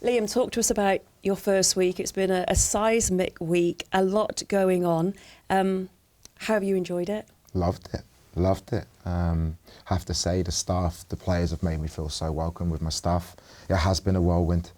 Liam, talk to us about your first week. It's been a seismic week, a lot going on. How have you enjoyed it? Loved it. Have to say, the staff, the players have made me feel so welcome with my staff. It has been a whirlwind.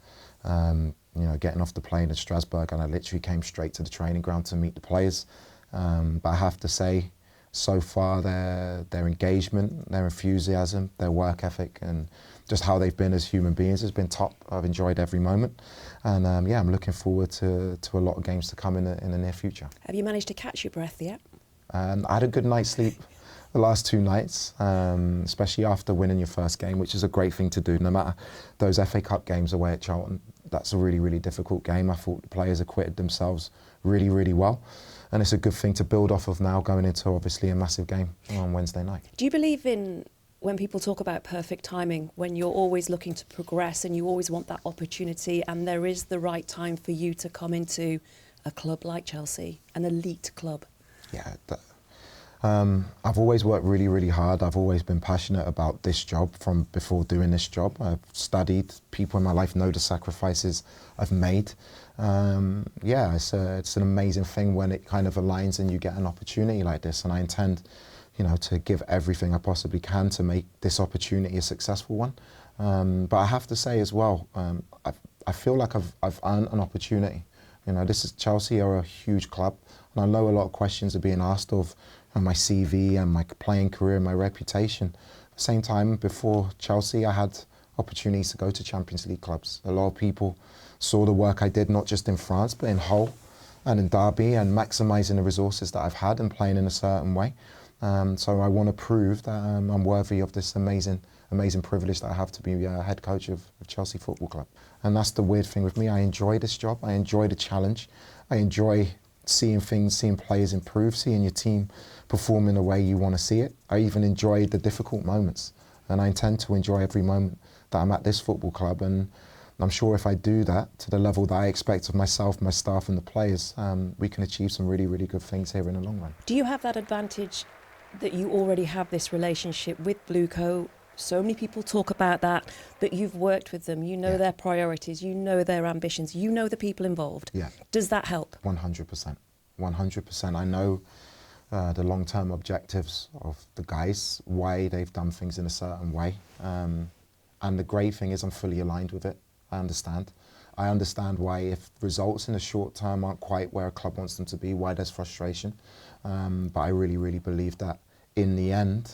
Getting off the plane in Strasbourg, and I literally came straight to the training ground to meet the players. But I have to say, so far, their engagement, their enthusiasm, their work ethic, and just how they've been as human beings has been top. I've enjoyed every moment, and I'm looking forward to a lot of games to come in the near future. Have you managed to catch your breath yet? I had a good night's sleep the last 2 nights, especially after winning your first game, which is a great thing to do. No matter those FA Cup games away at Charlton, that's a really, really difficult game. I thought the players acquitted themselves really, really well. And it's a good thing to build off of now going into obviously a massive game on Wednesday night. Do you believe in when people talk about perfect timing, when you're always looking to progress and you always want that opportunity and there is the right time for you to come into a club like Chelsea, an elite club? Yeah, I've always worked really, really hard. I've always been passionate about this job from before doing this job. I've studied. People in my life know the sacrifices I've made. It's an amazing thing when it kind of aligns and you get an opportunity like this. And I intend, to give everything I possibly can to make this opportunity a successful one. But I have to say as well, I feel like I've earned an opportunity. Chelsea are a huge club, and I know a lot of questions are being asked of my CV and my playing career and my reputation. At the same time, before Chelsea, I had opportunities to go to Champions League clubs. A lot of people saw the work I did, not just in France, but in Hull and in Derby, and maximising the resources that I've had and playing in a certain way. So I want to prove that I'm worthy of this amazing privilege that I have to be head coach of Chelsea Football Club. And that's the weird thing with me. I enjoy this job. I enjoy the challenge. I enjoy seeing players improve, seeing your team perform in the way you want to see it. I even enjoy the difficult moments, and I intend to enjoy every moment that I'm at this football club. And I'm sure if I do that to the level that I expect of myself, my staff and the players, we can achieve some really, really good things here in the long run. Do you have that advantage that you already have this relationship with BlueCo? So many people talk about that you've worked with them, their priorities, their ambitions, the people involved. Yeah. Does that help? 100%. 100%. I know the long-term objectives of the guys, why they've done things in a certain way. And the great thing is I'm fully aligned with it. I understand. I understand why if results in the short term aren't quite where a club wants them to be, why there's frustration. But I really, really believe that in the end,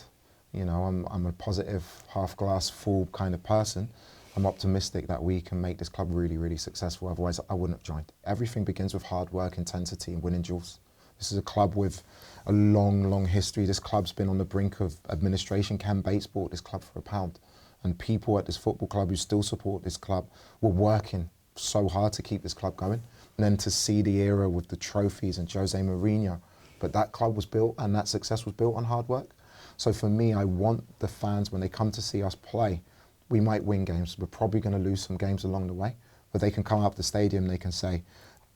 I'm a positive, half glass full kind of person. I'm optimistic that we can make this club really, really successful. Otherwise, I wouldn't have joined. Everything begins with hard work, intensity, and winning duels. This is a club with a long, long history. This club's been on the brink of administration. Ken Bates bought this club for £1. And people at this football club who still support this club were working so hard to keep this club going. And then to see the era with the trophies and Jose Mourinho. But that club was built and that success was built on hard work. So for me, I want the fans, when they come to see us play, we might win games. We're probably going to lose some games along the way. But they can come up the stadium, they can say,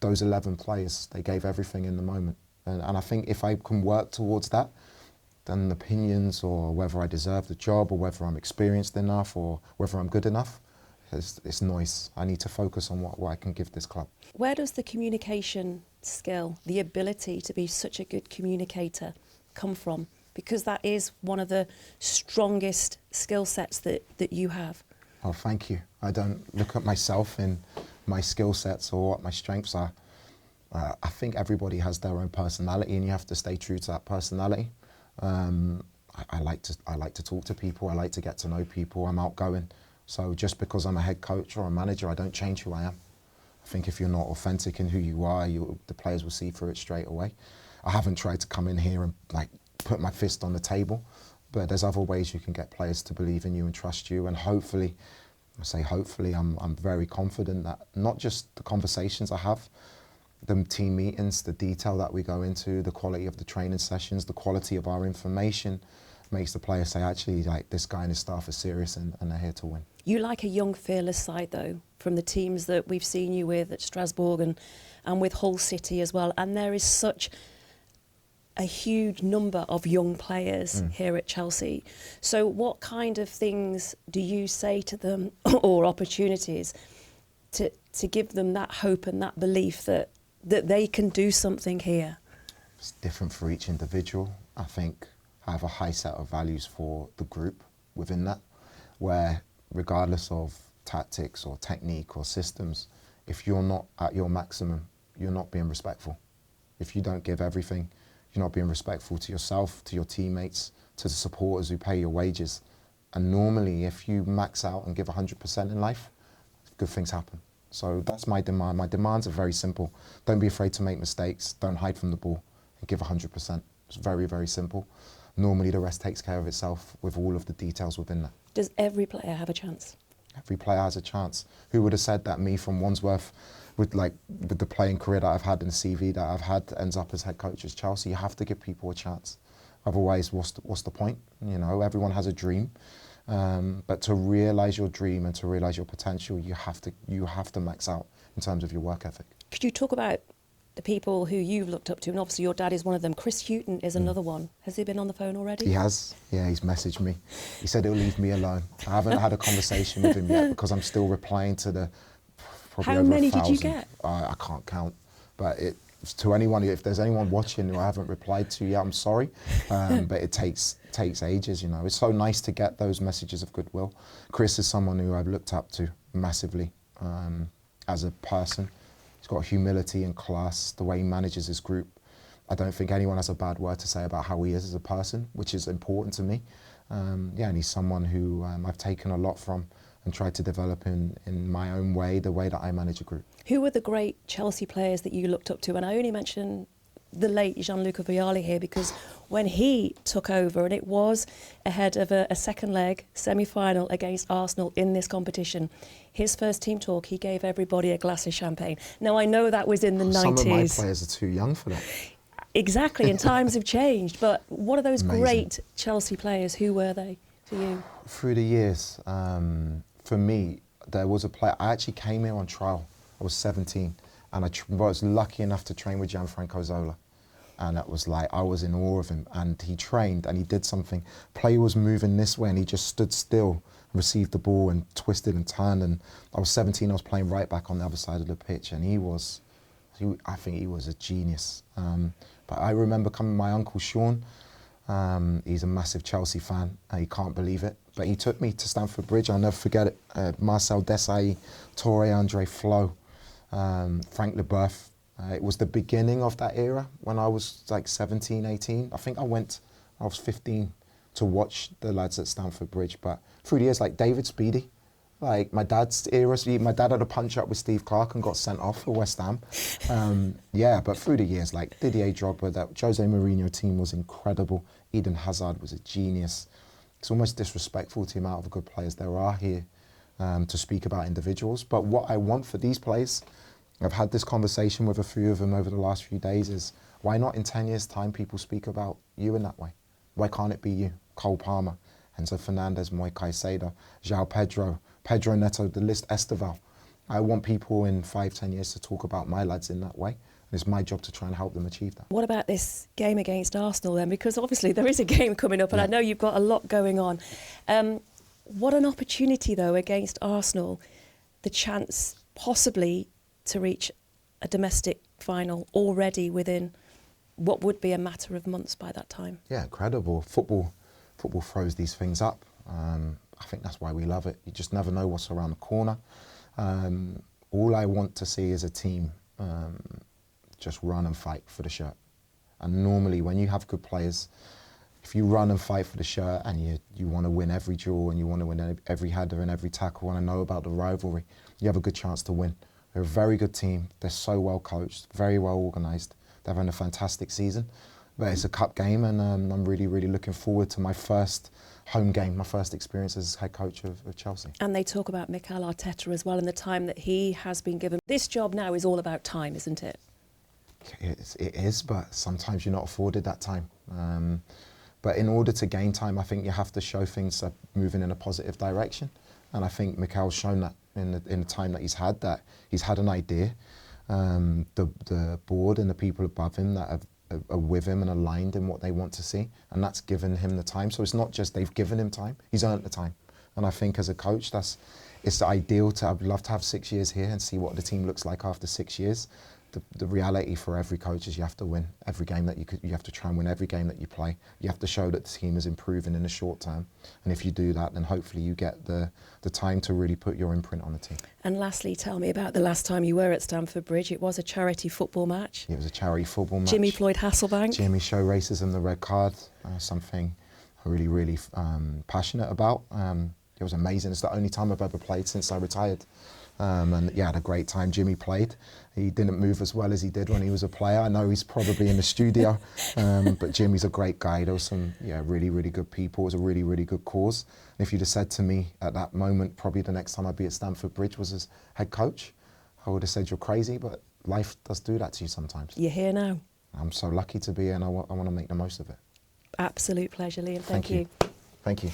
those 11 players, they gave everything in the moment. And I think if I can work towards that, then opinions or whether I deserve the job or whether I'm experienced enough or whether I'm good enough, it's noise. I need to focus on what I can give this club. Where does the communication skill, the ability to be such a good communicator come from? Because that is one of the strongest skill sets that you have. Oh, thank you. I don't look at myself in my skill sets or what my strengths are. I think everybody has their own personality and you have to stay true to that personality. I like to talk to people. I like to get to know people. I'm outgoing. So just because I'm a head coach or a manager, I don't change who I am. I think if you're not authentic in who you are, the players will see through it straight away. I haven't tried to come in here and put my fist on the table, but there's other ways you can get players to believe in you and trust you. And hopefully, I'm very confident that not just the conversations I have, the team meetings, the detail that we go into, the quality of the training sessions, the quality of our information makes the players say, actually, this guy and his staff are serious and they're here to win. You like a young, fearless side, though, from the teams that we've seen you with at Strasbourg and with Hull City as well. And there is such a huge number of young players here at Chelsea. So what kind of things do you say to them or opportunities to give them that hope and that belief that they can do something here? It's different for each individual. I think I have a high set of values for the group within that, where regardless of tactics or technique or systems, if you're not at your maximum, you're not being respectful. If you don't give everything, you're not being respectful to yourself, to your teammates, to the supporters who pay your wages. And normally, if you max out and give 100% in life, good things happen. So that's my demand. My demands are very simple. Don't be afraid to make mistakes. Don't hide from the ball and give 100%. It's very, very simple. Normally, the rest takes care of itself with all of the details within that. Does every player have a chance? Every player has a chance. Who would have said that me from Wandsworth, with the playing career that I've had and the CV that I've had, ends up as head coach at Chelsea? You have to give people a chance. Otherwise, what's the point? You know, everyone has a dream. But to realise your dream and to realise your potential, you have to max out in terms of your work ethic. Could you talk about the people who you've looked up to? And obviously your dad is one of them. Chris Hughton is another one. Has he been on the phone already? He has. Yeah, he's messaged me. He said he'll leave me alone. I haven't had a conversation with him yet because I'm still replying to the probably How over many 1,000. did you get? I can't count. But to anyone, if there's anyone watching who I haven't replied to yet, I'm sorry. But it takes ages, you know. It's so nice to get those messages of goodwill. Chris is someone who I've looked up to massively as a person. He's got humility and class, the way he manages his group. I don't think anyone has a bad word to say about how he is as a person, which is important to me. Yeah, and he's someone who I've taken a lot from and tried to develop in my own way, the way that I manage a group. Who were the great Chelsea players that you looked up to? And I only mention the late Gianluca Vialli here because when he took over, and it was ahead of a second leg semi-final against Arsenal in this competition, his first team talk, he gave everybody a glass of champagne. Now, I know that was in the 90s. Some of my players are too young for that. Exactly, and times have changed. But what are those Amazing. Great Chelsea players? Who were they for you? Through the years, for me, there was a player. I actually came here on trial. I was 17, and I was lucky enough to train with Gianfranco Zola. And that was like, I was in awe of him. And he trained and he did something. Player was moving this way and he just stood still, received the ball and twisted and turned. And I was 17, I was playing right back on the other side of the pitch. And I think he was a genius. But I remember coming, my uncle Sean, he's a massive Chelsea fan and he can't believe it. But he took me to Stamford Bridge, I'll never forget it. Marcel Desailly, Torre Andre Flo, Frank Leboeuf. It was the beginning of that era when I was like 17, 18. I think I was 15 to watch the lads at Stamford Bridge. But through the years, like David Speedy, like my dad's era, my dad had a punch up with Steve Clarke and got sent off for West Ham. Yeah, but through the years, like Didier Drogba, that Jose Mourinho team was incredible. Eden Hazard was a genius. It's almost disrespectful to the amount of good players there are here to speak about individuals. But what I want for these players, I've had this conversation with a few of them over the last few days, is why not in 10 years' time people speak about you in that way? Why can't it be you? Cole Palmer, Enzo Fernandez, Moi Caicedo, João Pedro, Pedro Neto, the list, Esteval. I want people in 5-10 years to talk about my lads in that way. And it's my job to try and help them achieve that. What about this game against Arsenal then? Because obviously there is a game coming up and I know you've got a lot going on. What an opportunity though against Arsenal, the chance possibly to reach a domestic final already within what would be a matter of months by that time. Yeah, incredible. Football throws these things up. I think that's why we love it. You just never know what's around the corner. All I want to see is a team just run and fight for the shirt. And normally when you have good players, if you run and fight for the shirt and you want to win every duel and you want to win every header and every tackle and know about the rivalry, you have a good chance to win. They're a very good team. They're so well coached, very well organised. They've had a fantastic season. But it's a cup game and I'm really, really looking forward to my first home game, my first experience as head coach of Chelsea. And they talk about Mikel Arteta as well and the time that he has been given. This job now is all about time, isn't it? It is, but sometimes you're not afforded that time. But in order to gain time, I think you have to show things are moving in a positive direction. And I think Mikel's shown that in the time that he's had an idea. The board and the people above him that are with him and aligned in what they want to see, and that's given him the time. So it's not just they've given him time, he's earned the time. And I think as a coach, it's ideal to, I'd love to have 6 years here and see what the team looks like after 6 years. The reality for every coach is you have to win every game that you have to try and win every game that you play. You have to show that the team is improving in the short term. And if you do that, then hopefully you get the time to really put your imprint on the team. And lastly, tell me about the last time you were at Stamford Bridge. It was a charity football match. It was a charity football match. Jimmy Floyd Hasselbank. Jimmy show racism the red card, something I'm really, really passionate about. It was amazing. It's the only time I've ever played since I retired. And yeah, I had a great time. Jimmy played. He didn't move as well as he did when he was a player. I know he's probably in the studio, but Jimmy's a great guy. There was some really, really good people. It was a really, really good cause. And if you'd have said to me at that moment, probably the next time I'd be at Stamford Bridge was as head coach, I would have said you're crazy, but life does do that to you sometimes. You're here now. I'm so lucky to be here, and I want to make the most of it. Absolute pleasure, Liam. Thank you. Thank you.